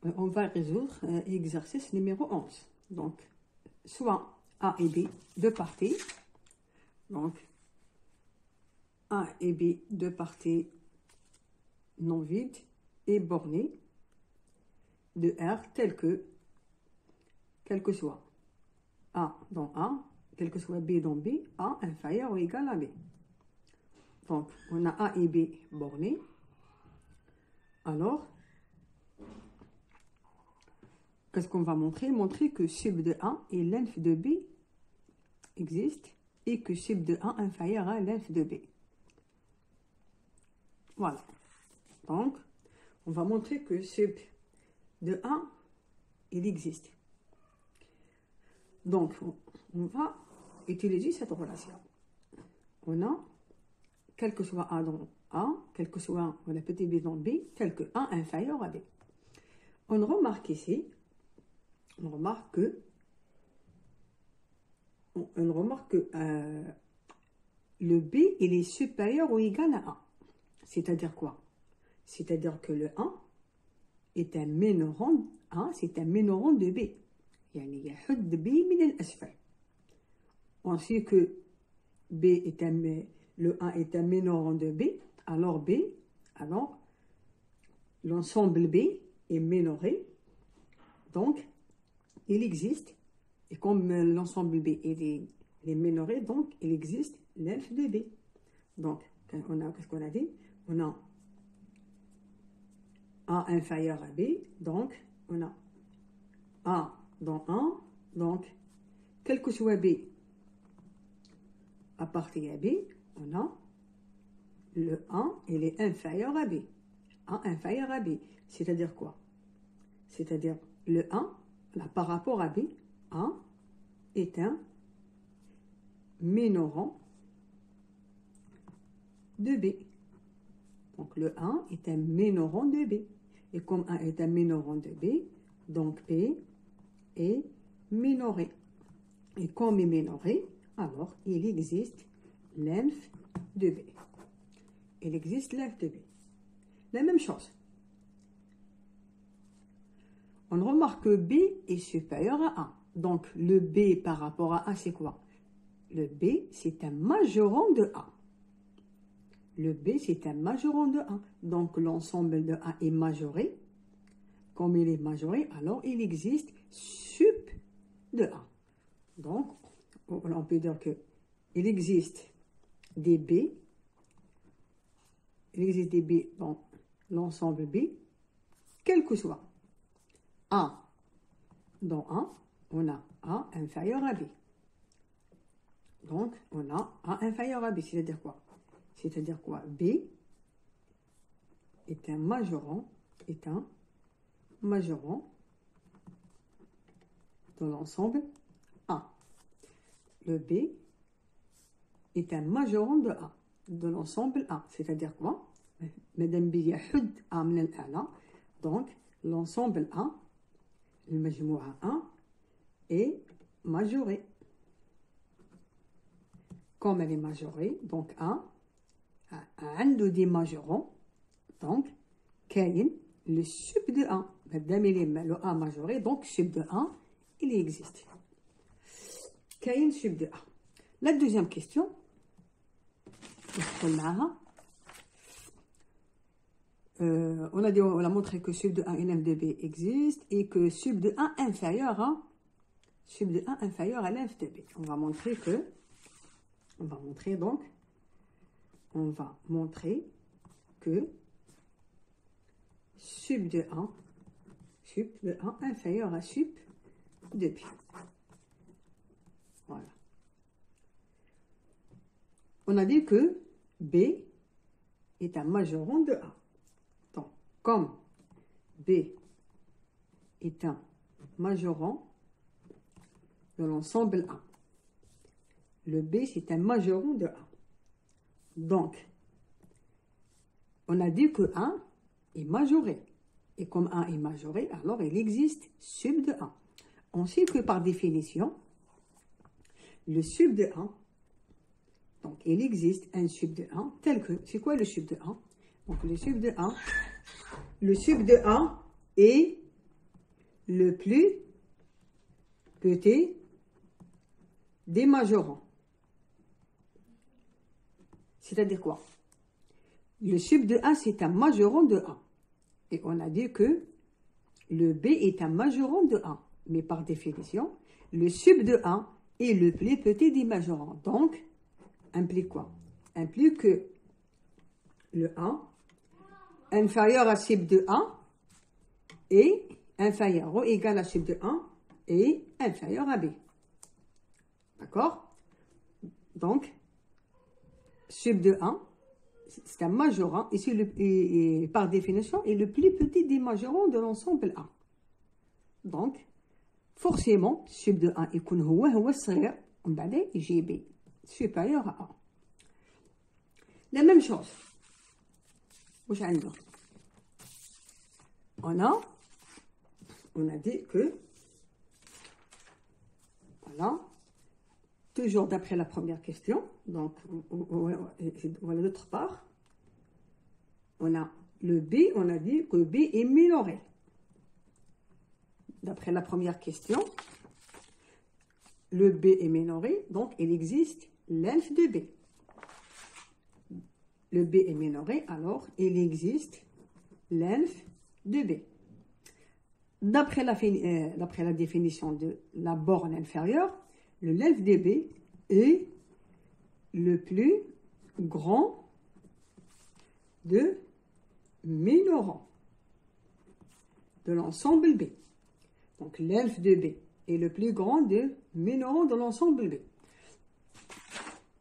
on va résoudre l'exercice numéro 11. Donc, soit A et B, deux parties. Donc, A et B, deux parties non vides et bornées de R quel que soit A dans A, quel que soit B dans B, A inférieur ou égal à B. Donc, on a A et B bornés. Alors, qu'est-ce qu'on va montrer? Montrer que sub de A et length de B existe et que sub de A inférieur à length de B. Voilà. Donc, on va montrer que sub de A, il existe. Donc, on va utiliser cette relation. On a, quel que soit A dans A, quel que soit le petit b dans B, tel que A inférieur à B. On remarque ici, on remarque que le B, il est supérieur ou égal à A. C'est-à-dire quoi? C'est-à-dire que le A est un ménorant, c'est un ménorant de B. يعني يحد B من الأسفل. On sait que le A est un ménorant de B, alors l'ensemble B est ménoré, donc il existe, et comme l'ensemble B est ménoré, donc il existe length de B. Donc, qu'est-ce qu'on a dit? On a A inférieur à B, donc on a A dans A, donc quel que soit B à partir à B, on a le A, il est inférieur à B. A inférieur à B, c'est-à-dire quoi? C'est-à-dire le A, là, par rapport à B, A est un ménorant de B. Donc le A est un ménorant de B. Et comme A est un ménorant de B, donc B est minoré. Et comme il est minoré, alors il existe length de B. Il existe length de B. La même chose. On remarque que B est supérieur à A. Donc le B par rapport à A, c'est quoi? Le B, c'est un majorant de A. Le B, c'est un majorant de A. Donc l'ensemble de A est majoré. Comme il est majoré, alors il existe sub de A. Donc, on peut dire que il existe des B. Il existe des B dans l'ensemble B, quel que soit A dans A, on a A inférieur à B. Donc, on a A inférieur à B. C'est-à-dire quoi? C'est-à-dire quoi? B est un majorant dans l'ensemble A. Le B est un majorant de A, de l'ensemble A. C'est-à-dire quoi? Madame B يحد A من الأعلى. Donc, l'ensemble A, le مجموعة A, est majoré. Comme elle est majorée, donc A عنده des majorants, donc كاين le sub de A. Madame il est le A majoré, donc sub de A, il existe. كاين sub de A. La deuxième question, on a montré que sub de A et length de B existe et que sub de A inférieur à length de B. On va montrer que sub de A inférieur à sub de B. Voilà. On a dit que B est un majorant de A. Donc, comme B est un majorant de l'ensemble A, le B c'est un majorant de A. Donc, on a dit que A est majoré. Et comme A est majoré, alors il existe sub de A. On sait que par définition, le sub de A, donc il existe un sub de A tel que, c'est quoi le sub de A? Donc le sub de A est le plus petit des majorants. C'est-à-dire quoi? Le sub de A, c'est un majorant de A. Et on a dit que le B est un majorant de A. Mais par définition, le sub de A est le plus petit des majorants. Donc, implique quoi? Implique que le A inférieur à sub de A est inférieur ou égal à sub de A et inférieur à B. D'accord? Donc, sub de A, c'est un majorant et par définition est le plus petit des majorants de l'ensemble A. Donc, forcément, sub de A يكون هو الصغير ومن بعد يجي B supérieur à A. La même chose. واش عندنا؟ On a dit que voilà, toujours d'après la première question, donc voilà l'autre part, on a le B, on a dit que B est minoré. D'après la première question, le B est minoré, donc il existe l'elfe de B. Le B est minoré, alors il existe l'elfe de B. D'après la définition de la borne inférieure, le l'elfe de B est le plus grand de minorants de l'ensemble B. Donc l'elfe de B est le plus grand de minorants de l'ensemble B.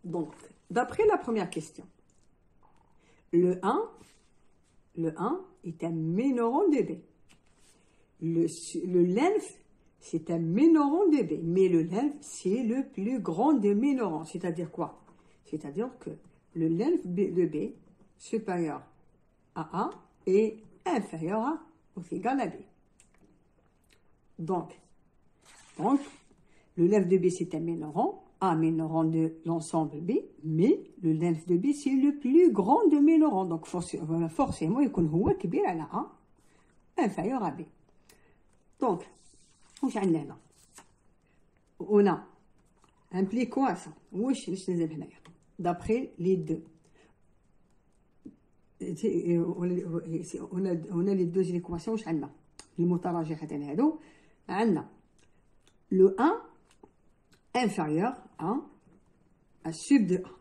Donc, d'après la première question, le 1 est un minorant de B. Le l'elfe, c'est un minorant de B, mais le l'elfe, c'est le plus grand des minorants. C'est-à-dire quoi? C'est-à-dire que le l'elfe de B supérieur à A est inférieur à ou égal à B. Donc le l'elfe de B, c'est un minorant, A minorant de l'ensemble B, mais le l'elfe de B, c'est le plus grand de minorants. Donc forcément, il هو كبير على A, inférieur à B. Donc, on a implique quoi ça? D'après les deux. On a les deux équations. Le 1 inférieur à sub de A.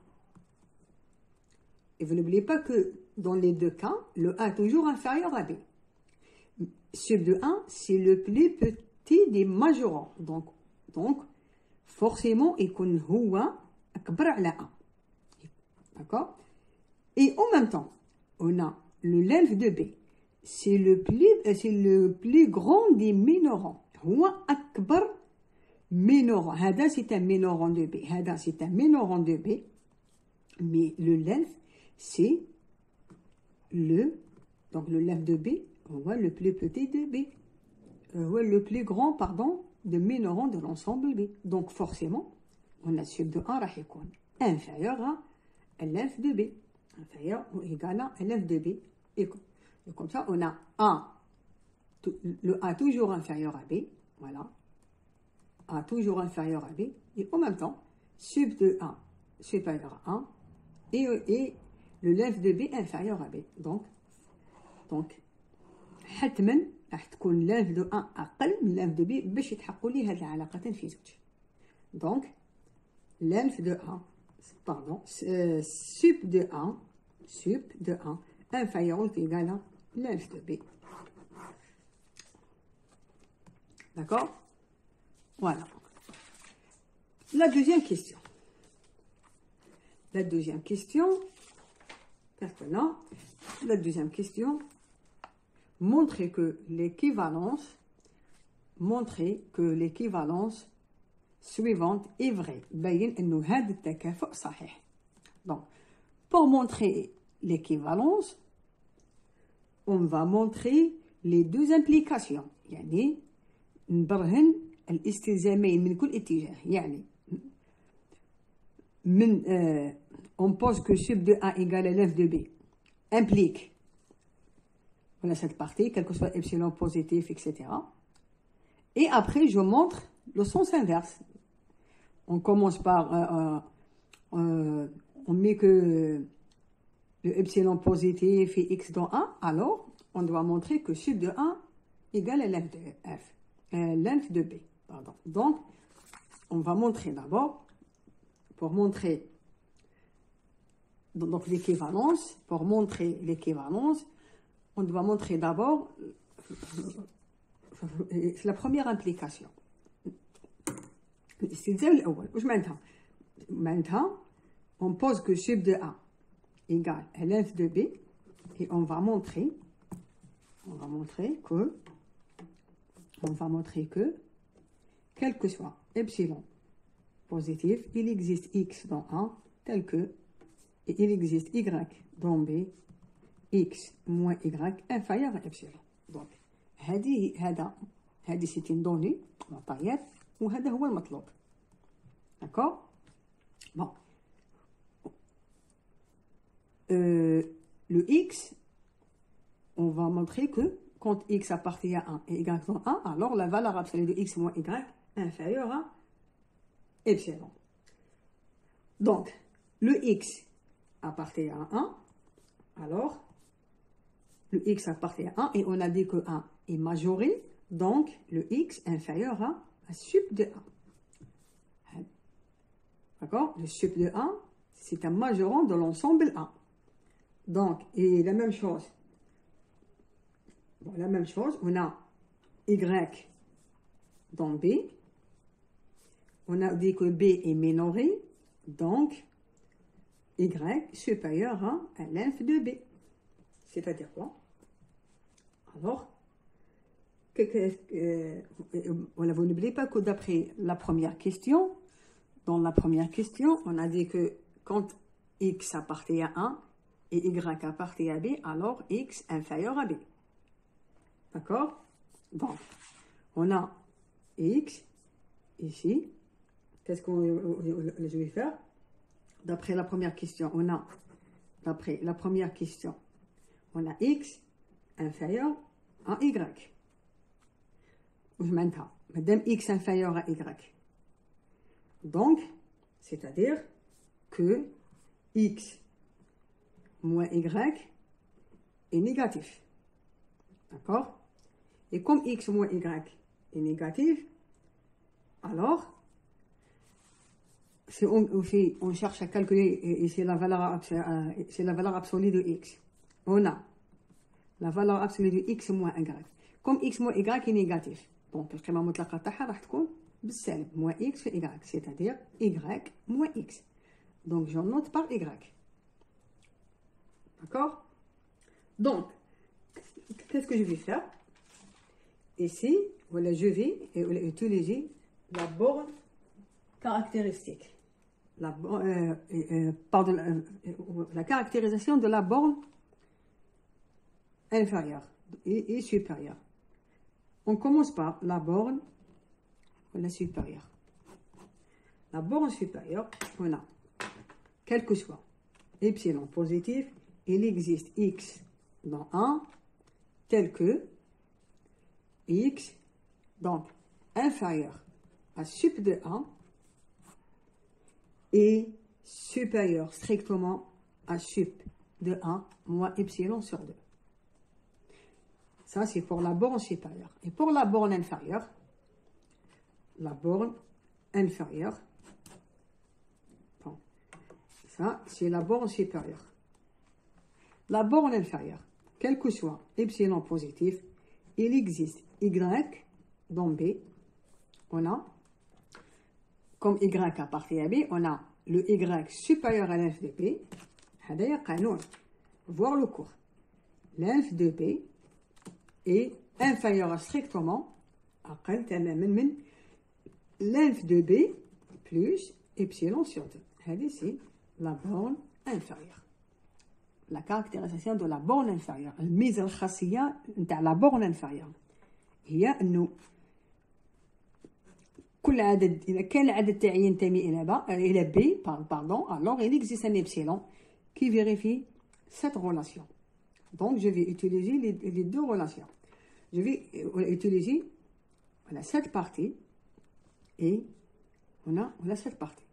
Et vous n'oubliez pas que dans les deux cas, le A est toujours inférieur à B. Sub de 1, c'est le plus petit des majorants. Donc forcément, il يكون هو أكبر على A. D'accord? Et en même temps, on a le l'elfe de B. C'est le plus grand des minorants. هو أكبر minorant. هذا c'est un minorant de B. هذا c'est un minorant de B. Mais le l'elfe, c'est donc le l'elfe de B, on voit le plus petit de B. Le plus grand, pardon, de minorant de l'ensemble B. Donc forcément, on a sub de A راح يكون inférieur à l'elfe de B. Inférieur ou égal à l'elfe de B. Et comme ça, on a A, le A toujours inférieur à B. Voilà. A toujours inférieur à B. Et en même temps, sub de A supérieur à A. Et le l'elfe de B inférieur à B. Donc حتما راح تكون l'elfe de A أقل من l'elfe de B باش يتحققوا لي هاد العلاقتين في زوج. Donc l'elfe de A, pardon, sub de A inférieur ou égal à l'elfe de B. D'accord? Voilà. La deuxième question. Maintenant, la deuxième question, montrer que l'équivalence suivante est vraie. بين إنه هذا التكافؤ صحيح. Donc, pour montrer l'équivalence, on va montrer les deux implications. يعني نبرهن الاستلزامين من كل اتجاه. يعني on pose que sub de A égale à l'elfe de B implique, voilà cette partie, quel que soit epsilon positif, etc. Et après, je montre le sens inverse. On commence par, on met que le epsilon positif et x dans 1, alors on doit montrer que sub de 1 égale ln de f, ln de b. Pardon. Donc, on va montrer d'abord, pour montrer donc l'équivalence, on doit montrer d'abord la première implication. Maintenant, on pose que sub de A égale ln de B et on va montrer que quel que soit epsilon positif, il existe x dans 1 tel que, et il existe y dans B, x moins y inférieur à epsilon. Donc, هذه c'est une donnée معطيات وهذا هو المطلوب. D'accord? Bon. Le x, on va montrer que quand x appartient à 1 et y dans 1, alors la valeur absolue de x moins y inférieure à epsilon. Donc, le x appartient à 1, alors le x appartient à 1 et on a dit que 1 est majoré, donc le x inférieur à sub de 1. D'accord? Le sub de 1, c'est un majorant de l'ensemble 1. Donc, et la même chose, on a y dans B, on a dit que B est minoré, donc y supérieur à l'inf de B. C'est-à-dire quoi? Alors, vous n'oubliez pas que d'après la première question, dans la première question, on a dit que quand x appartient à 1 et y appartient à B, alors x inférieur à B. D'accord? Donc, on a x ici. Qu'est-ce que je vais faire? D'après la première question, on a x inférieur à y. Maintenant, madame x inférieur à y. Donc, c'est-à-dire que x moins y est négatif. D'accord? Et comme x moins y est négatif, alors, si on cherche à calculer, et c'est la valeur absolue de x, on a la valeur absolue de x moins y. Comme x moins y est négatif, donc القيمة المطلقة تاعها راح تكون بالسالب moins x في y, c'est-à-dire y moins x. Donc je note par y. D'accord? Donc, qu'est-ce que je vais faire? Ici, voilà, je vais utiliser la borne caractéristique. La caractérisation de la borne inférieure et supérieure. On commence par la borne supérieure. La borne supérieure, on a, quel que soit epsilon positif, il existe x dans 1 tel que x, donc inférieur à sub de 1 et supérieur strictement à sub de 1 moins epsilon sur 2. Ça, c'est pour la borne supérieure. Et pour la borne inférieure, bon, ça, c'est la borne supérieure. La borne inférieure, quel que soit epsilon positif, il existe y dans B. On a, comme y appartient à B, on a le y supérieur à l'inf de B. Voir le cours. L'inf de B est inférieur à strictement l'inf de B plus epsilon sur 2. C'est la borne inférieure. La caractérisation de la borne inférieure. الميزة الخاصية نتاع la borne inférieure هي أنه كل عدد إذا كان العدد تاعي ينتمي إلى B, alors il existe un epsilon qui vérifie cette relation. Donc je vais utiliser les deux relations. Je vais utiliser on a cette partie et on a cette partie.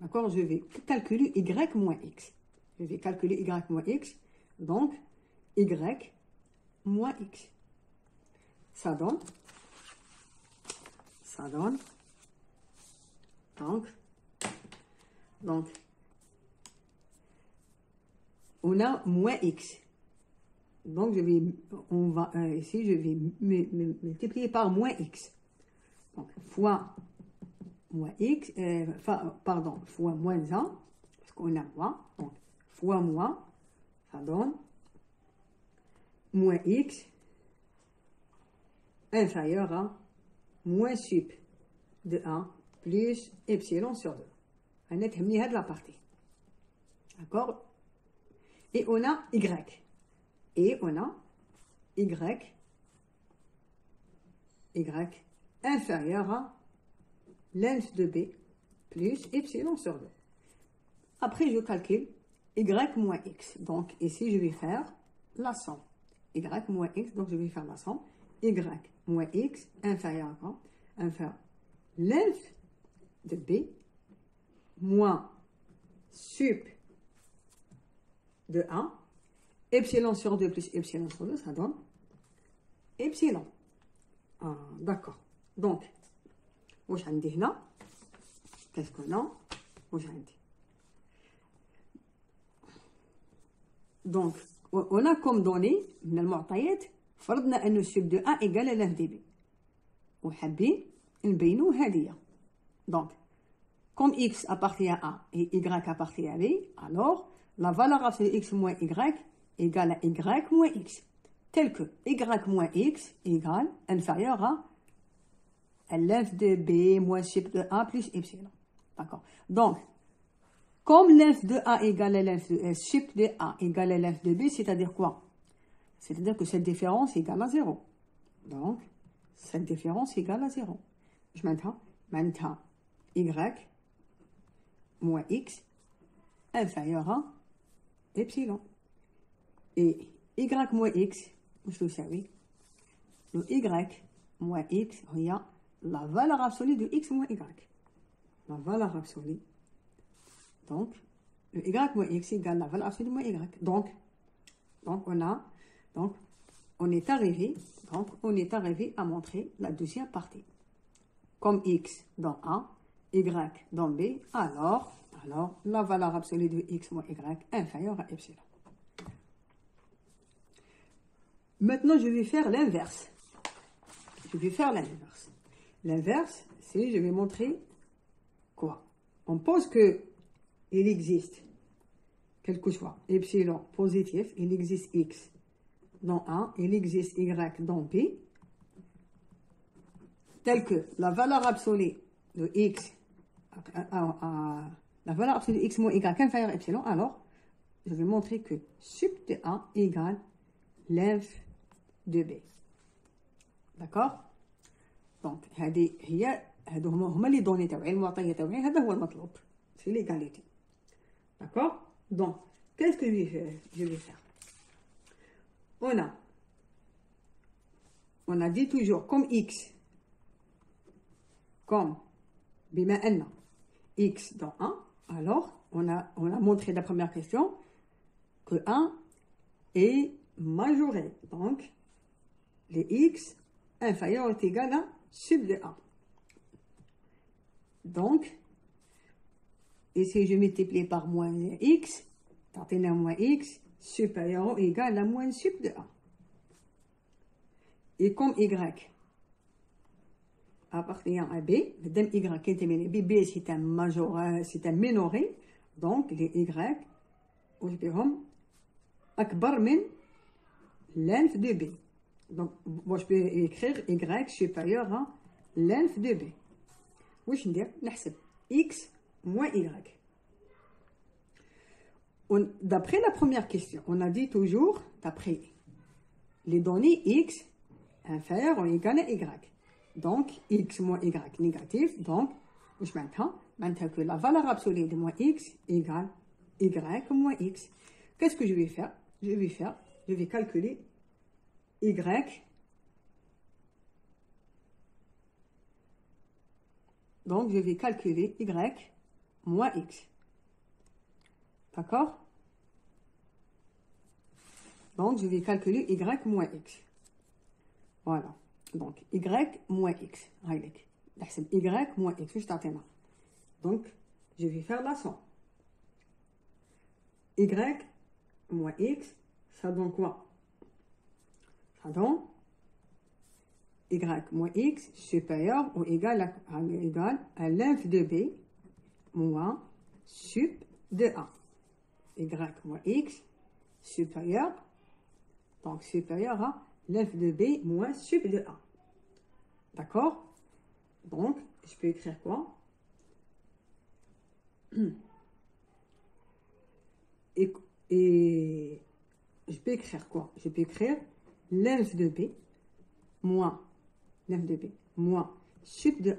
D'accord? Je vais calculer y moins x. Je vais calculer y moins x. Donc, y moins x. Ça donne. Donc, on a moins x. Donc, ici, je vais multiplier par moins x. Donc, fois moins x, fois moins 1, parce qu'on a moins. Donc, fois moins, ça donne moins x inférieur à moins sup de 1 plus epsilon sur 2. On a terminé la partie. D'accord? Et on a y. Et on a y inférieur à length de b plus epsilon sur 2. Après, je calcule y moins x. Donc, ici, je vais faire la somme. Y moins x, donc je vais faire la somme. Y moins x inférieur à length de b moins sup de 1, epsilon sur 2 plus epsilon sur 2, ça donne epsilon. Ah, d'accord. Donc, qu'est-ce qu'on a? Donc, on a comme donné من المعطيات فرضنا أن سب de A égale à length de B. وحابين نبينوا هذه. Donc, comme x appartient à A et y appartient à B, alors la valeur absolue de x moins y égale à y moins x, tel que y moins x égale inférieur à length de B moins sup de A plus epsilon. D'accord. Donc, comme length de A égale à length de sup de A égale à length de B, c'est-à-dire quoi? C'est-à-dire que cette différence égale à 0. Donc, cette différence égale à 0. Je maintiens y moins x inférieur à epsilon. Et y moins x, je le savais, le y moins x, regarde, la valeur absolue de x moins y. La valeur absolue. Donc, le y moins x égale la valeur absolue de moins y. Donc on est arrivé à montrer la deuxième partie. Comme x dans A, y dans B, alors la valeur absolue de x moins y inférieure à epsilon. Maintenant, je vais faire l'inverse. L'inverse, c'est, je vais montrer quoi? On pose que il existe, quel que soit, epsilon positif, il existe x dans A, il existe y dans B, tel que la valeur absolue de x, la valeur absolue de x moins y inférieure à epsilon, alors je vais montrer que sup de A égale length de B. D'accord? Donc, هادو هما لي دوني تاوعي المعطيات تاوعي هذا هو المطلوب c'est l'égalité. D'accord? Donc, qu'est-ce que je vais faire? On a dit toujours comme x, comme بما أن x dans 1, alors on a montré la première question que 1 est majoré. Donc, les x inférieur est égal à sub de 1. Donc, et si je multiplie par moins x, t'as moins x supérieur ou égal à moins sup de 1. Et comme y appartient à B, madame y est terminé. B c'est un major, c'est un minoré, donc les y, je vais akbar min length de B. Donc, moi je peux écrire y supérieur à length de B. واش ندير نحسب x moins y. D'après la première question, on a dit toujours, d'après les données x inférieur ou égal à y. Donc, x moins y négatif. Donc, je maintiens que la valeur absolue de moins x égale y moins x. Qu'est-ce que je vais faire? Je vais calculer y Donc, je vais calculer y moins x. D'accord? Donc, je vais calculer y moins x. Voilà. Donc, y moins x. Y moins x. Juste attends. Donc, je vais faire la somme. Y moins x, ça donne quoi? Ça donne y moins x supérieur ou égal à l'inf de b moins sup de a. Y moins x supérieur, donc supérieur à l'inf de b moins sup de a. D'accord? Donc, je peux écrire quoi? Et je peux écrire quoi? Je peux écrire l'inf de b moins l'inf de b moins sup de a.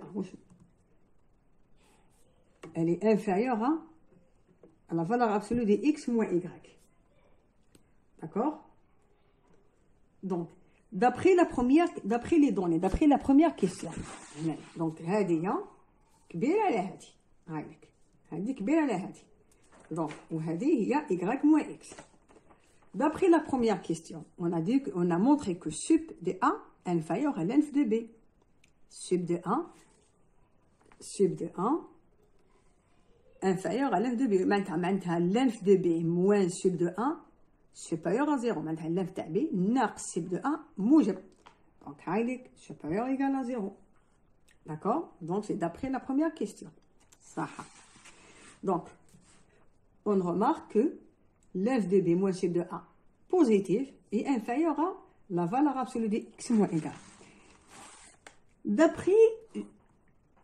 Elle est inférieure à la valeur absolue de x moins y. D'accord? Donc, d'après les données, d'après la première question. Donc, هذه كبيرة على هذه كبيرة على هذه. Donc, وهذه هي y moins x. D'après la première question, on a montré que sup de a est inférieur à l'inf de b. Sup de a inférieur à l'inf de b. Maintenant, l'inf de b moins sup de a supérieur à 0. Maintenant, l'inf de b ناقص sup de a موجب. Donc, supérieur égal à 0. D'accord? Donc, c'est d'après la première question. Ça. Donc, on remarque que l'inf de b moins sup de a positif est inférieur à la valeur absolue de x moins égal. D'après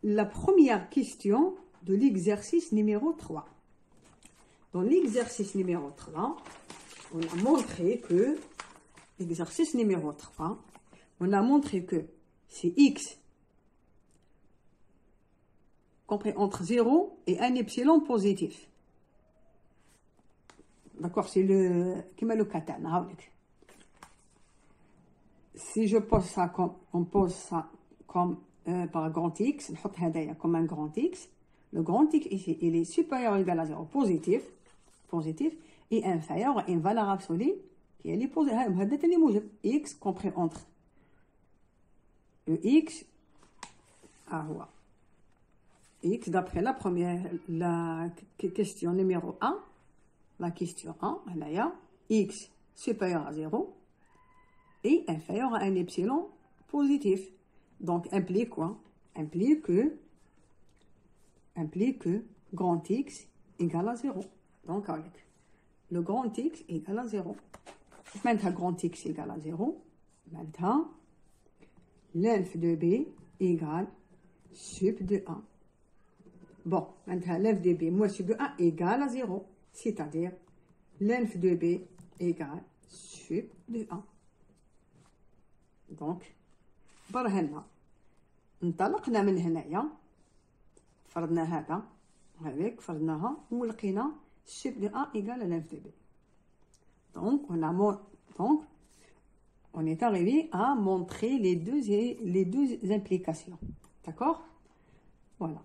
la première question de l'exercice numéro 3. Dans l'exercice numéro 3, on a montré que, l'exercice numéro 3, on a montré que c'est x compris entre 0 et 1 epsilon positif. D'accord, c'est le katana. Si je pose ça comme, on pose ça comme par grand X, comme un grand X, le grand X ici, il est supérieur ou égal à 0, positif, et inférieur à une valeur absolue qui est positive. X compris entre le X, X d'après la question numéro 1, la question 1, il y a x supérieur à 0 et inférieur à un epsilon positif. Donc, implique quoi? Implique que grand X égale à 0. Donc, avec le grand X égale à 0. Maintenant, grand X égale à 0. Maintenant, l'inf de B égale sup de 1. Bon, maintenant, l'inf de B moins sup de 1 égale à 0. C'est-à-dire, l'inf de B égale sup de 1. Donc, برهنا انطلقنا من هنايا فرضنا هذا هذيك فرضناها ولقينا sup de 1 égale à l'inf de B. Donc, on est arrivé à montrer les deux implications. D'accord? Voilà.